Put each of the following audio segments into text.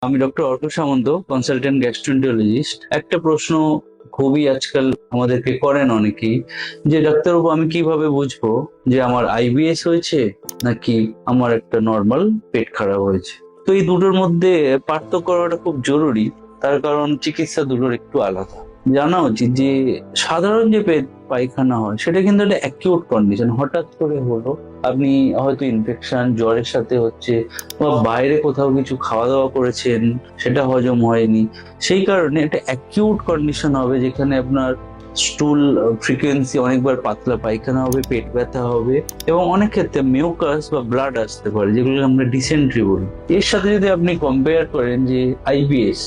আমি ডক্টর অর্ক সামন্ত, consultant gastroenterologist. একটা প্রশ্ন খুবই আজকাল আমাদেরকে করেন অনেকেই, যে ডাক্তারবাবু আমি কিভাবে বুঝবো যে আমার আইবিএস হয়েছে নাকি আমার একটা নর্মাল পেট খারাপ হয়েছে। তো এই দুটোর মধ্যে পার্থক্য করাটা খুব জরুরি, তার কারণ চিকিৎসা দুটোর একটু আলাদা। জানা উচিত যে সাধারণ যে পেট পায়খানা হয় সেটা কিন্তু একটা অ্যাকিউট কন্ডিশন, হঠাৎ করে হলো, আপনি হয়তো ইনফেকশন জ্বরের সাথে হচ্ছে, বা বাইরে কোথাও কিছু খাওয়া দাওয়া করেছেন, সেটা হজম হয়নি, সেই কারণে একটা অ্যাকিউট কন্ডিশন হবে যেখানে আপনার স্টুল ফ্রিকোয়েন্সি অনেকবার, পাতলা পায়খানা হবে, পেট ব্যথা হবে, এবং অনেক ক্ষেত্রে মিউকাস বা ব্লাড আসতে পারে, যেগুলো আমরা ডিসেন্ট্রি বলি। এর সাথে যদি আপনি কম্পেয়ার করেন যে আইবিএস,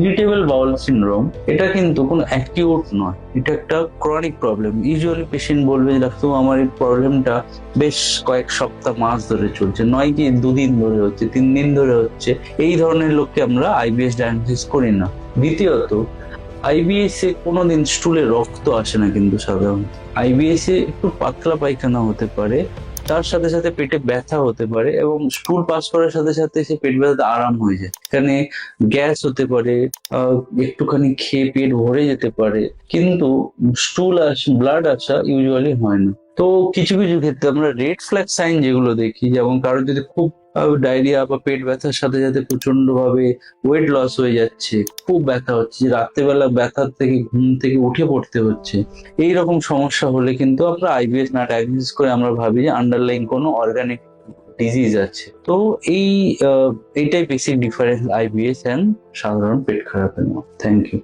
ইরিটেবল বাউল সিনড্রোম, এটা কিন্তু কোনো অ্যাকিউট নয়, এটা একটা ক্রনিক প্রবলেম। ইউজুয়ালি পেশেন্ট বলবে যে ডাক্তারবাবু আমার এই প্রবলেমটা বেশ কয়েক সপ্তাহ মাস ধরে চলছে, নয় কি 2 দিন ধরে হচ্ছে, 3 দিন ধরে হচ্ছে। এই ধরনের লোককে আমরা আইবিএস ডায়াগনোসিস করি না। দ্বিতীয়ত, আইবিএস এ কোনোদিন স্টুলে রক্ত আসে না, কিন্তু সাধারণত আইবিএস এ একটু পাতলা পায়খানা হতে পারে, তার সাথে সাথে পেটে ব্যথা হতে পারে, এবং স্টুল পাস করার সাথে সাথে সে পেট ব্যথাতে আরাম হয়ে যায়। এখানে গ্যাস হতে পারে, একটুখানি খেয়ে পেট ভরে যেতে পারে, কিন্তু স্টুল ব্লাড আসা ইউজুয়ালি হয় না। তো কিছু কিছু ক্ষেত্রে আমরা রেড ফ্ল্যাগ সাইন যেগুলো দেখি, যেমন কারোর যদি খুব ডায়রিয়া বা পেট ব্যথার সাথে সাথে প্রচন্ড ভাবে ওয়েট লস হয়ে যাচ্ছে, খুব ব্যথা হচ্ছে, রাত্রেবেলা ব্যথার থেকে ঘুম থেকে উঠে পড়তে হচ্ছে, এই রকম সমস্যা হলে কিন্তু আমরা আইবিএস না ডায়াগনোসিস করে আমরা ভাবি যে আন্ডারলাইন কোনো অর্গানিক ডিজিজ আছে। তো এই এইটাই বেসিক ডিফারেন্স আইবিএস এন্ড সাধারণ পেট খারাপের মধ্যে। Thank you.